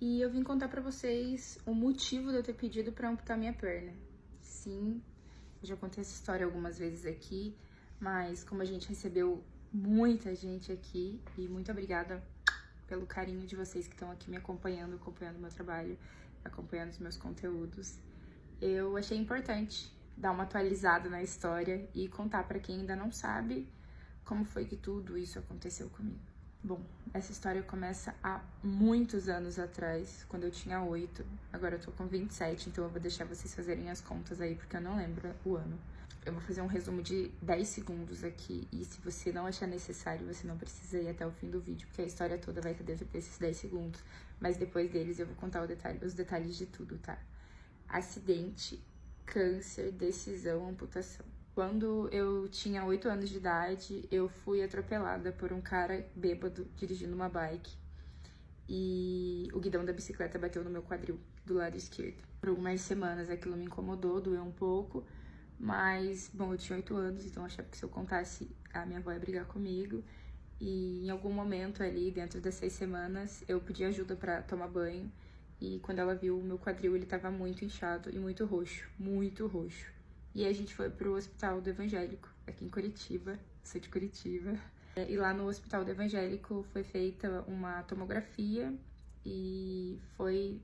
E eu vim contar pra vocês o motivo de eu ter pedido pra amputar minha perna. Sim, eu já contei essa história algumas vezes aqui, mas como a gente recebeu muita gente aqui, e muito obrigada pelo carinho de vocês que estão aqui me acompanhando o meu trabalho, acompanhando os meus conteúdos, eu achei importante dar uma atualizada na história e contar pra quem ainda não sabe como foi que tudo isso aconteceu comigo. Bom, essa história começa há muitos anos atrás, quando eu tinha 8. Agora eu tô com 27, então eu vou deixar vocês fazerem as contas aí, porque eu não lembro o ano. Eu vou fazer um resumo de 10 segundos aqui, e se você não achar necessário, você não precisa ir até o fim do vídeo, porque a história toda vai estar dentro desses 10 segundos. Mas depois deles eu vou contar os detalhes de tudo, tá? Acidente, câncer, decisão, amputação. Quando eu tinha 8 anos de idade, eu fui atropelada por um cara bêbado dirigindo uma bike. E o guidão da bicicleta bateu no meu quadril, do lado esquerdo. Por algumas semanas aquilo me incomodou, doeu um pouco. Mas, bom, eu tinha 8 anos, então eu achava que se eu contasse, a minha avó ia brigar comigo. E em algum momento ali, dentro das 6 semanas, eu pedi ajuda pra tomar banho. E quando ela viu o meu quadril, ele tava muito inchado e muito roxo, muito roxo. E a gente foi pro Hospital do Evangélico, aqui em Curitiba, sou de Curitiba. E lá no Hospital do Evangélico foi feita uma tomografia e foi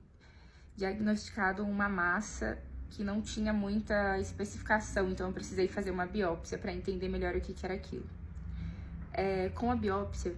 diagnosticado uma massa que não tinha muita especificação, então eu precisei fazer uma biópsia para entender melhor o que era aquilo. Com a biópsia,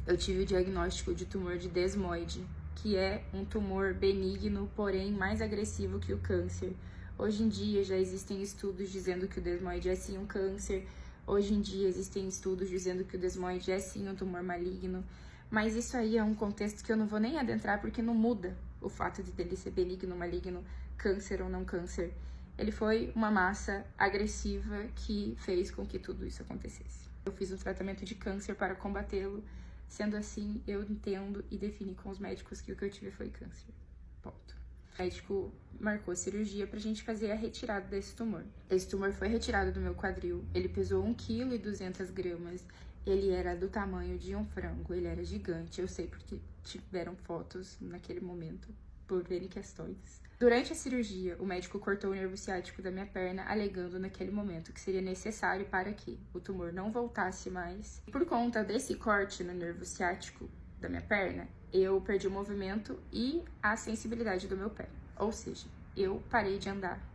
eu tive o diagnóstico de tumor de desmoide, que é um tumor benigno, porém mais agressivo que o câncer. Hoje em dia já existem estudos dizendo que o desmoide é sim um câncer. Hoje em dia existem estudos dizendo que o desmoide é sim um tumor maligno. Mas isso aí é um contexto que eu não vou nem adentrar porque não muda o fato de dele ser benigno, maligno, câncer ou não câncer. Ele foi uma massa agressiva que fez com que tudo isso acontecesse. Eu fiz um tratamento de câncer para combatê-lo. Sendo assim, eu entendo e defini com os médicos que o que eu tive foi câncer. Ponto. O médico marcou a cirurgia pra gente fazer a retirada desse tumor. Esse tumor foi retirado do meu quadril. Ele pesou 1,2 kg. Ele era do tamanho de um frango. Ele era gigante. Eu sei porque tiveram fotos naquele momento, por N questões. Durante a cirurgia, o médico cortou o nervo ciático da minha perna, alegando naquele momento que seria necessário para que o tumor não voltasse mais. E por conta desse corte no nervo ciático da minha perna, eu perdi o movimento e a sensibilidade do meu pé. Ou seja, eu parei de andar.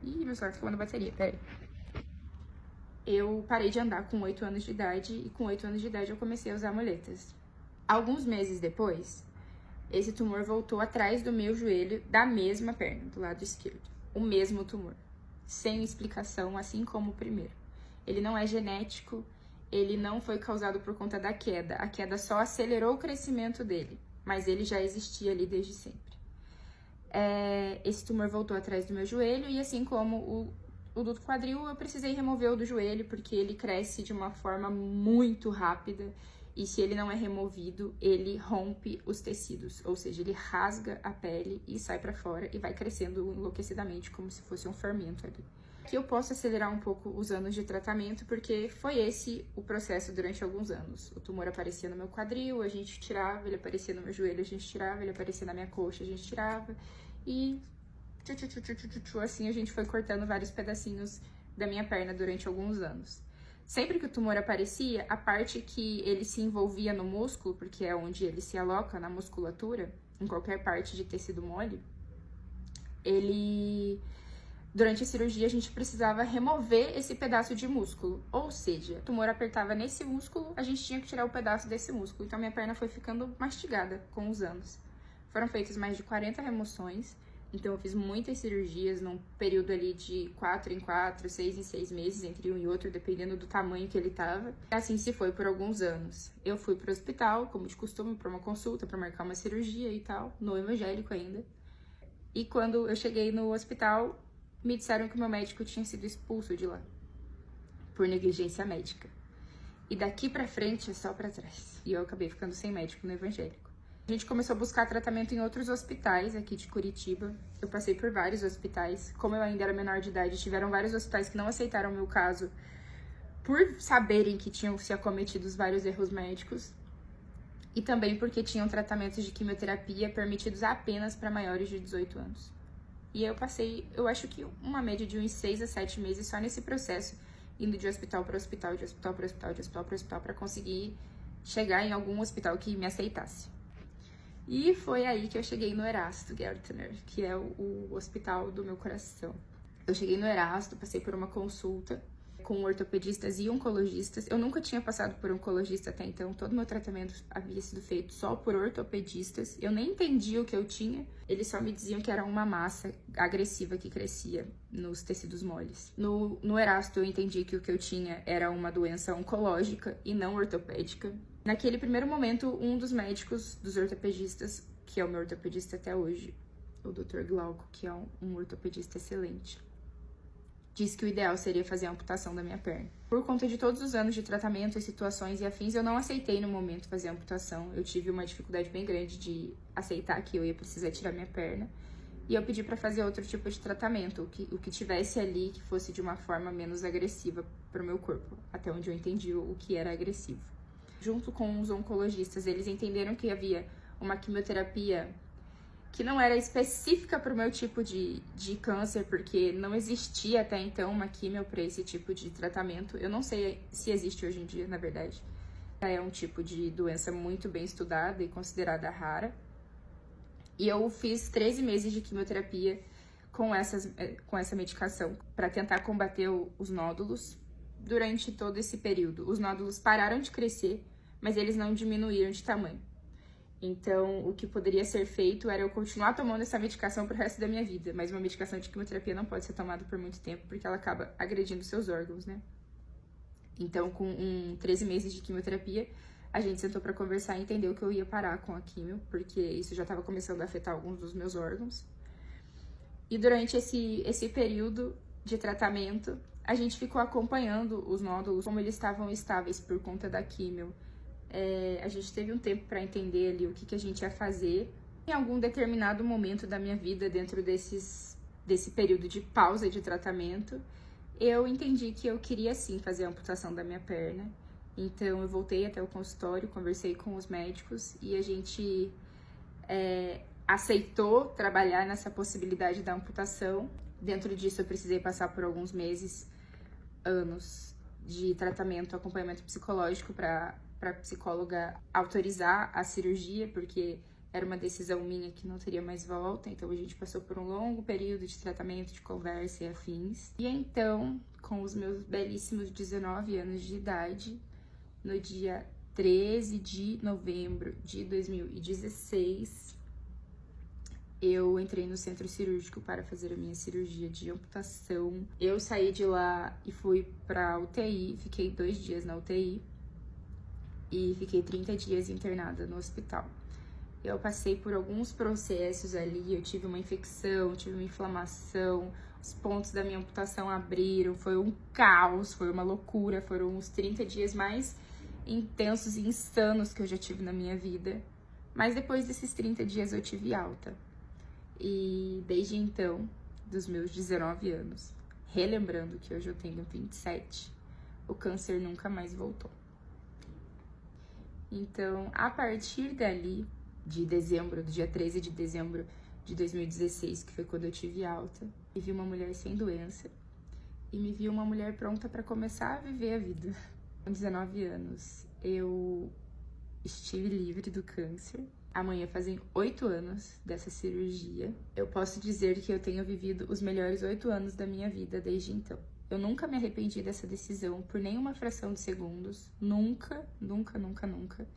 Ih, meu celular tá acabando a bateria, peraí. Eu parei de andar com 8 anos de idade e com 8 anos de idade eu comecei a usar muletas. Alguns meses depois, esse tumor voltou atrás do meu joelho da mesma perna, do lado esquerdo. O mesmo tumor. Sem explicação, assim como o primeiro. Ele não é genético, ele não foi causado por conta da queda. A queda só acelerou o crescimento dele, mas ele já existia ali desde sempre. Esse tumor voltou atrás do meu joelho e assim como o do quadril, eu precisei remover o do joelho porque ele cresce de uma forma muito rápida. E se ele não é removido, ele rompe os tecidos, ou seja, ele rasga a pele e sai pra fora e vai crescendo enlouquecidamente, como se fosse um fermento ali. Aqui eu posso acelerar um pouco os anos de tratamento, porque foi esse o processo durante alguns anos. O tumor aparecia no meu quadril, a gente tirava, ele aparecia no meu joelho, a gente tirava, ele aparecia na minha coxa, a gente tirava. E assim a gente foi cortando vários pedacinhos da minha perna durante alguns anos. Sempre que o tumor aparecia, a parte que ele se envolvia no músculo, porque é onde ele se aloca na musculatura, em qualquer parte de tecido mole, durante a cirurgia a gente precisava remover esse pedaço de músculo. Ou seja, o tumor apertava nesse músculo, a gente tinha que tirar o pedaço desse músculo. Então minha perna foi ficando mastigada com os anos. Foram feitas mais de 40 remoções. Então eu fiz muitas cirurgias num período ali de 4 em 4, 6 em 6 meses, entre um e outro, dependendo do tamanho que ele tava. Assim se foi por alguns anos. Eu fui pro hospital, como de costume, pra uma consulta, pra marcar uma cirurgia e tal, no Evangélico ainda. E quando eu cheguei no hospital, me disseram que o meu médico tinha sido expulso de lá, por negligência médica. E daqui pra frente é só pra trás. E eu acabei ficando sem médico no Evangélico. A gente começou a buscar tratamento em outros hospitais aqui de Curitiba. Eu passei por vários hospitais. Como eu ainda era menor de idade, tiveram vários hospitais que não aceitaram o meu caso por saberem que tinham se acometido vários erros médicos. e também porque tinham tratamentos de quimioterapia permitidos apenas para maiores de 18 anos. E eu passei, eu acho que uma média de uns 6 a 7 meses só nesse processo, indo de hospital para hospital, de hospital para hospital, de hospital para hospital, para conseguir chegar em algum hospital que me aceitasse. E foi aí que eu cheguei no Erasto Gärtner, que é o hospital do meu coração. Eu cheguei no Erasto, passei por uma consulta com ortopedistas e oncologistas. Eu nunca tinha passado por oncologista até então, todo meu tratamento havia sido feito só por ortopedistas. Eu nem entendia o que eu tinha, eles só me diziam que era uma massa agressiva que crescia nos tecidos moles. No Erasto eu entendi que o que eu tinha era uma doença oncológica e não ortopédica. Naquele primeiro momento, um dos médicos, dos ortopedistas, que é o meu ortopedista até hoje, o Dr. Glauco, que é um ortopedista excelente, disse que o ideal seria fazer a amputação da minha perna. Por conta de todos os anos de tratamento e situações e afins, eu não aceitei no momento fazer a amputação. Eu tive uma dificuldade bem grande de aceitar que eu ia precisar tirar minha perna. E eu pedi para fazer outro tipo de tratamento, o que tivesse ali, que fosse de uma forma menos agressiva para o meu corpo, até onde eu entendi o que era agressivo. Junto com os oncologistas, eles entenderam que havia uma quimioterapia que não era específica para o meu tipo de câncer, porque não existia até então uma quimio para esse tipo de tratamento. Eu não sei se existe hoje em dia, na verdade. É um tipo de doença muito bem estudada e considerada rara. E eu fiz 13 meses de quimioterapia com essa medicação para tentar combater os nódulos. Durante todo esse período, os nódulos pararam de crescer, mas eles não diminuíram de tamanho. Então, o que poderia ser feito era eu continuar tomando essa medicação pro resto da minha vida, mas uma medicação de quimioterapia não pode ser tomada por muito tempo, porque ela acaba agredindo seus órgãos, né? Então, com 13 meses de quimioterapia, a gente sentou para conversar e entendeu que eu ia parar com a quimio, porque isso já estava começando a afetar alguns dos meus órgãos. E durante esse período de tratamento, a gente ficou acompanhando os nódulos, como eles estavam estáveis por conta da quimio. A gente teve um tempo para entender ali o que a gente ia fazer. Em algum determinado momento da minha vida, dentro desse período de pausa de tratamento, eu entendi que eu queria sim fazer a amputação da minha perna. Então eu voltei até o consultório, conversei com os médicos e a gente aceitou trabalhar nessa possibilidade da amputação. Dentro disso eu precisei passar por alguns meses, anos de tratamento, acompanhamento psicológico para a psicóloga autorizar a cirurgia, porque era uma decisão minha que não teria mais volta. Então a gente passou por um longo período de tratamento, de conversa e afins. E então, com os meus belíssimos 19 anos de idade, no dia 13 de novembro de 2016, eu entrei no centro cirúrgico para fazer a minha cirurgia de amputação. Eu saí de lá e fui pra UTI, fiquei 2 dias na UTI e fiquei 30 dias internada no hospital. Eu passei por alguns processos ali, eu tive uma infecção, tive uma inflamação, os pontos da minha amputação abriram, foi um caos, foi uma loucura, foram os 30 dias mais intensos e insanos que eu já tive na minha vida. Mas depois desses 30 dias eu tive alta. E desde então, dos meus 19 anos, relembrando que hoje eu tenho 27, o câncer nunca mais voltou. Então, a partir dali, de dezembro, do dia 13 de dezembro de 2016, que foi quando eu tive alta, me vi uma mulher sem doença e me vi uma mulher pronta para começar a viver a vida. Com 19 anos, eu estive livre do câncer. Amanhã fazem 8 anos dessa cirurgia. Eu posso dizer que eu tenho vivido os melhores 8 anos da minha vida desde então. Eu nunca me arrependi dessa decisão por nenhuma fração de segundos. Nunca, nunca, nunca, nunca.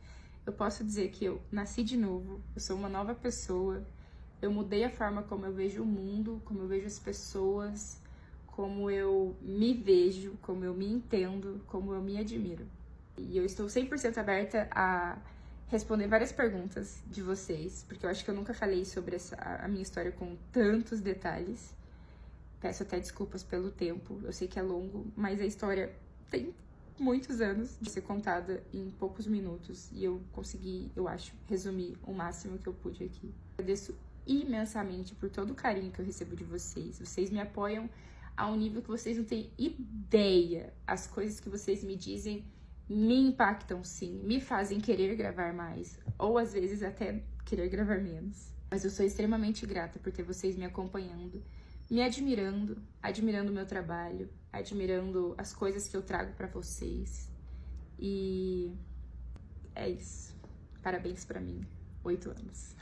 Eu posso dizer que eu nasci de novo, eu sou uma nova pessoa. Eu mudei a forma como eu vejo o mundo, como eu vejo as pessoas, como eu me vejo, como eu me entendo, como eu me admiro. E eu estou 100% aberta a responder várias perguntas de vocês, porque eu acho que eu nunca falei sobre a minha história com tantos detalhes. Peço até desculpas pelo tempo, eu sei que é longo, mas a história tem muitos anos de ser contada em poucos minutos e eu consegui, eu acho, resumir o máximo que eu pude aqui. Agradeço imensamente por todo o carinho que eu recebo de vocês. Vocês me apoiam a um nível que vocês não têm ideia. As coisas que vocês me dizem me impactam sim, me fazem querer gravar mais, ou às vezes até querer gravar menos. Mas eu sou extremamente grata por ter vocês me acompanhando, me admirando, admirando o meu trabalho, admirando as coisas que eu trago pra vocês. E é isso. Parabéns pra mim. 8 anos.